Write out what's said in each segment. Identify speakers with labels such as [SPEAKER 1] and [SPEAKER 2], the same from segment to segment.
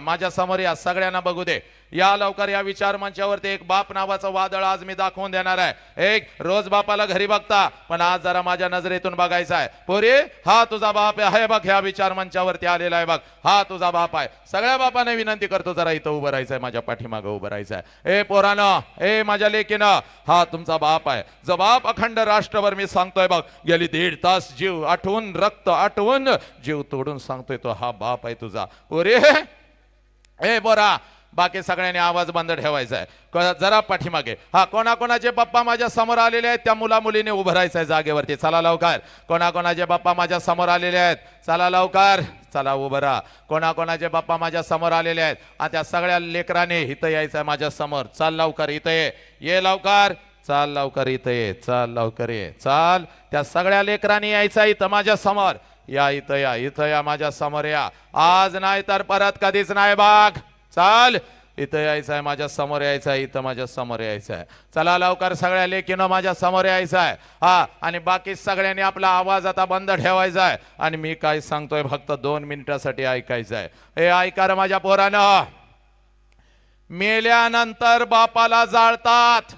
[SPEAKER 1] माझ्या समोर या सगळ्यांना बघू दे या लवकर या विचार मंचावरती एक बाप नावाचं वादळ आज मी दाखवून देणार आहे। एक रोज बापाला घरी बघता पण आज जरा माझ्या नजरेतून बघायचा आहे। पोरी हा तुझा बाप आहे बघ, ह्या विचार मंचावरती आलेला आहे बघ, हा तुझा बाप आहे। सगळ्या बापाने विनंती करतो जरा इथं उभं राहायचंय, माझ्या पाठीमागं उभं राहायचंय। ए पोरानं, ए माझ्या लेकीनं, हा तुमचा बाप आहे। जो बाप अखंड राष्ट्रभर मी सांगतोय बघ, गेली 1.5 तास जीव आठवून रक्त आठवून जीव तोडून सांगतोय तो हा बाप आहे तुझा। पोरी ए बोरा, बाकी सगळ्यांनी आवाज बंद ठेवायचा आहे, जरा पाठीमागे। हा कोणाकोणाचे बाप्पा माझ्या समोर आलेले आहेत त्या मुला मुलीने उभं राहायचंय जागेवरती, चला लवकर। कोणाकोणाचे बाप्पा माझ्या समोर आलेले आहेत चला लवकर, चला उभं राहा। कोणाकोणाचे बाप्पा माझ्या समोर आलेले आहेत आणि त्या सगळ्या लेकराने इथं यायचंय माझ्या समोर, चल लवकर इथं ये लवकर, चाल लवकर इथं ये, चाल लवकर ये, चाल। त्या सगळ्या लेकरांनी यायचं इथं माझ्या समोर, या इथं या, इथं या माझ्या समोर या, आज नाही तर परत कधीच नाही बाग। चाल इथं यायचं आहे माझ्या समोर यायचं आहे, इथं माझ्या समोर यायचं आहे, चला लवकर सगळ्या लेकीनं माझ्या समोर यायचं आहे। हा आणि बाकी सगळ्यांनी आपला आवाज आता बंद ठेवायचा आहे आणि मी काय सांगतोय फक्त 2 मिनिटासाठी ऐकायचं आहे। हे ऐका रे माझ्या पोरानं, मेल्यानंतर बापाला जाळतात,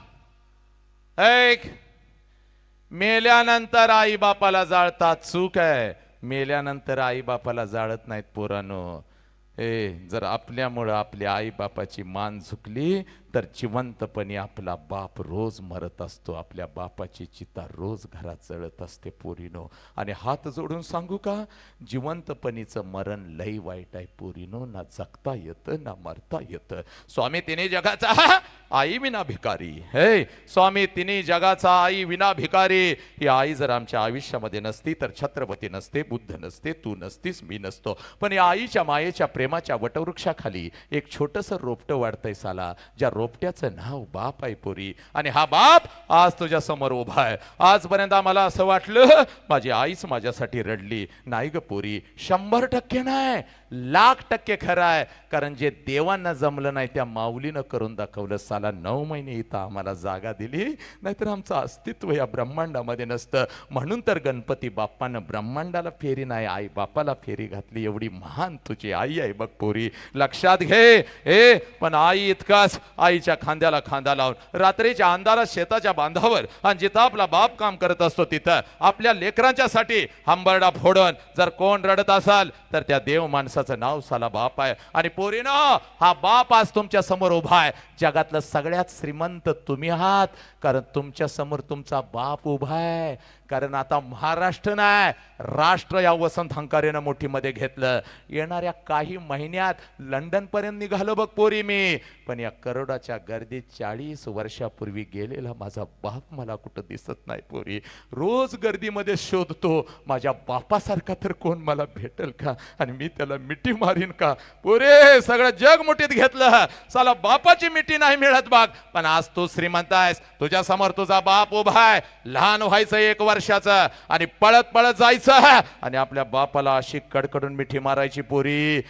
[SPEAKER 1] ऐक, मेल्यानंतर आई बापाला जाळतात, चूक आहे। मेल्यानंतर आई बापाला जाळत नाहीत पोरांनो। जर आपल्यामुळं आपल्या आई बापाची मान झुकली तर जिवंतपणी आपला बाप रोज मरत असतो, आपल्या बापाची चिता रोज घरात जळत असते पोरीनो। आणि हात जोडून सांगू का, जिवंतपणीचं मरण लई वाईट आहे पोरीनो, ना जगता येतं ना मरता येतं। स्वामी तिने जगाचा आई विना भिकारी, हे स्वामी तिने जगाचा आई विना भिकारी। ही आई जर आमच्या आयुष्यामध्ये नसती तर छत्रपती नसते, बुद्ध नसते, तू नसतीस, मी नसतो। पण या आईच्या मायेच्या प्रेमाच्या वटवृक्षाखाली एक छोटंसं रोपटं वाढतंय साला, ज्या रोपट्याचं नाव बाप आहे पोरी। आणि हा बाप आज तुझ्या समोर उभा आहे। आजपर्यंत आम्हाला असं वाटलं माझी आईच माझ्यासाठी रडली, नाही ग पोरी, 100% नाही, 1,00,000% खरं आहे। कारण जे देवांना जमलं नाही त्या माऊलीनं करून दाखवलं साला। 9 महिने इथं आम्हाला जागा दिली, नाहीतर आमचं अस्तित्व या ब्रह्मांडामध्ये नसतं। म्हणून तर गणपती बाप्पानं ब्रह्मांडाला फेरी नाही आई बापाला फेरी घातली। एवढी महान तुझी आई आहे बघ पोरी, लक्षात घे। पण आई इतकाच, आईच्या खांद्याला खांदा लावून रात्रीच्या अंधारात शेताच्या बांधावर आणि जिथं आपला बाप काम करत असतो तिथं आपल्या लेकरांच्यासाठी हंबरडा फोडून जर कोण रडत असाल तर त्या देव माणसाचं नाव साला बाप आहे। आणि पोरीनो, हा बाप आज तुमच्या समोर उभा आहे। जगातलं सगळ्यात श्रीमंत तुम्ही आहात, कारण तुमच्या समोर तुमचा बाप उभा आहे। कारण आता महाराष्ट्र नाही, राष्ट्र या वसंत हंकारेनं मोठीमध्ये घेतलं। येणाऱ्या काही महिन्यात लंडन पर्यंत निघालो बघ पोरी मी, पण या करोडाच्या गर्दीत 40 वर्षापूर्वी गेलेला माझा बाप मला कुठं दिसत नाही पोरी। रोज गर्दीमध्ये शोधतो माझ्या बापासारखा तर कोण मला भेटेल का, आणि मी त्याला मिठी मारीन का पोरे। सगळं जग मुठीत घेतलं, साला बापाची मिठी नाही मिळत बघ। पण आज तू श्रीमंत आहेस, तुझ्या समोर तुझा बाप उभा आहे। लहान व्हायचं 1 वर्षाचं आणि पळत पळत जायचं आणि आपल्या बापाला अशी कडकडून मिठी मारायची पोरी।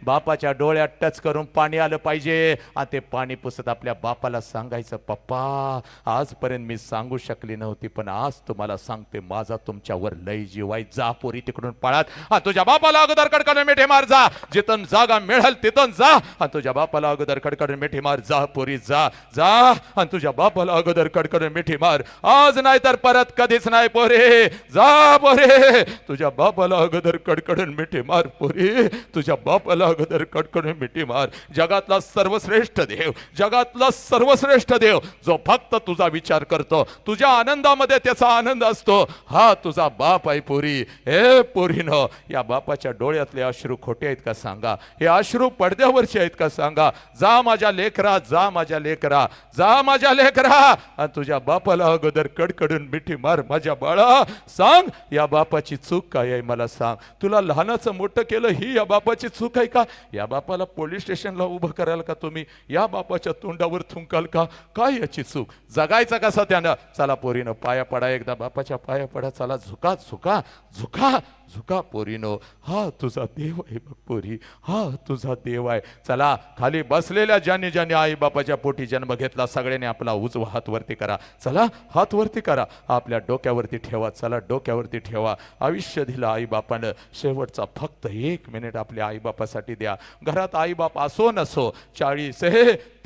[SPEAKER 1] बापाच्या डोळ्यात टच करून पाणी आलं पाहिजे आणि ते पाणी पुसत आपल्या बापाला सांगायचं, पप्पा आजपर्यंत मी सांगू शकली नव्हती पण आज तुम्हाला सांगते, माझा तुमच्यावर लय जीव आहे। जा पोरी तिकडून पळत तुझ्या बापाला अगोदर कडकडून मिठी मार, जा जिथून जागा मिळेल तिथून जा आणि तुझ्या बापाला अगोदर कडकडून मिठी मार। जा पोरी जा जा आणि तुझ्या बापाला अगोदर कडकडून मिठी मार, आज नाही तर परत कधीच नाही पोरे। जा पोरे, तुझ्या बापाला अगोदर कडकडून मिठी मार पोरी, तुझ्या बापाला अगोदर कडकडून मिठी मार। जगातला सर्वश्रेष्ठ देव, जगातला सर्वश्रेष्ठ देव जो फक्त तुझा विचार करतो, तुझ्या आनंदामध्ये त्याचा आनंद असतो, हा तुझा बाप आहे पोरी। हे पोरीनो, या बापाच्या डोळ्यातले अश्रू खोटे आहेत का सांगा, हे अश्रू पडद्यावरचे आहेत का सांगा। जा माझ्या लेकरा, जा माझ्या लेकरा, जा माझ्या लेकरा आणि तुझ्या बापाला अगोदर कडकडून मिठी मार माझ्या बाळा। सांग या बापाची चूक काय आहे मला सांग। तुला लहानाचं मोठं केलं ही या बापाची चूक आहे का? या बापाला पोलीस स्टेशनला उभं कराल का तुम्ही? या बापाच्या तोंडावर थुंकाल का? काय याची चूक? जगायचं कसं त्यानं? चला पोरीनं पाया पडा, एकदा बापाच्या पाया पडा, चला झुका झुका झुका झुका पोरीनो, हा तुझा देव आहे बघ पोरी, हा तुझा देव आहे. चला खाली बसलेल्या ज्यांनी ज्यांनी आई बापाच्या पोटी जन्म घेतला सगळ्यांनी आपला उजवा हात वरती करा. चला हात वरती करा, आपल्या डोक्यावरती ठेवा. चला डोक्यावरती ठेवा. आयुष्य दिलं आई बापानं, शेवटचा फक्त 1 मिनिट आपल्या आई बापासाठी द्या. घरात आई बाप असो नसो,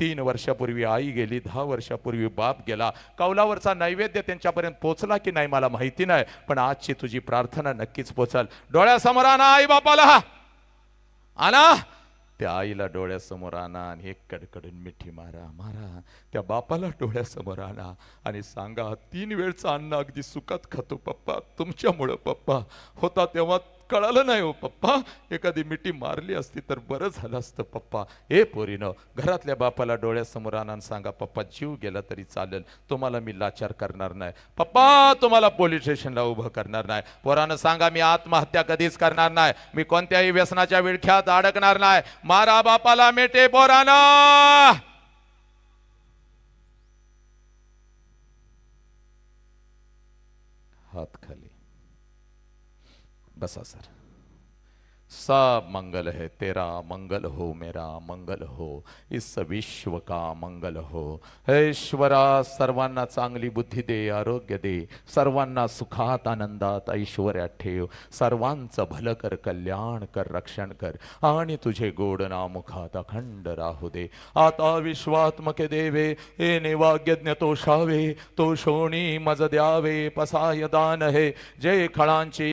[SPEAKER 1] 3 वर्षापूर्वी आई गेली, 10 वर्षापूर्वी बाप गेला. कौलावरचा नैवेद्य त्यांच्यापर्यंत पोचला की नाही मला माहिती नाही, पण आजची तुझी प्रार्थना नक्कीच पोचल. डोळ्यासमोर आणा आई बापाला, आणा त्या आईला डोळ्यासमोर आणा आणि एक कडकडून मिठी मारा मारा. त्या बापाला डोळ्यासमोर आणा आणि सांगा, 3 वेळचं अन्न अगदी सुखात खातो पप्पा, तुमच्यामुळं पप्पा. होता तेव्हा कळालं नाही हो पप्पा, एखादी मिठी मारली असती तर बरं झालं असतं पप्पा. हे पोरीनं घरातल्या बापाला डोळ्यासमोर आणा आणि सांगा, पप्पा जीव गेला तरी चालेल, तुम्हाला मी लाचार करणार नाही पप्पा, तुम्हाला पोलीस स्टेशनला उभं करणार नाही. पोरानं सांगा, मी आत्महत्या कधीच करणार नाही, मी कोणत्याही व्यसनाच्या विळख्यात अडकणार नाही. मारा बापाला मेटे पोरानं. हात खाली बसा सर. सब मंगल है तेरा, मंगल हो मेरा, मंगल हो इस विश्व का मंगल हो. हे ईश्वरा, सर्वांना चांगली बुद्धी दे, आरोग्य दे, सर्वांना सुखात आनंदात ऐश्वर्यात ठेव, सर्वांचं भलं कर, कल्याण कर, रक्षण कर आणि तुझे गोड नामुखात अखंड राहू दे. आता विश्वात्मके देवे, हे निवाग्यज्ञ तोषावे, तो शोणी मज द्यावे, पसाय दान हे जे खळांची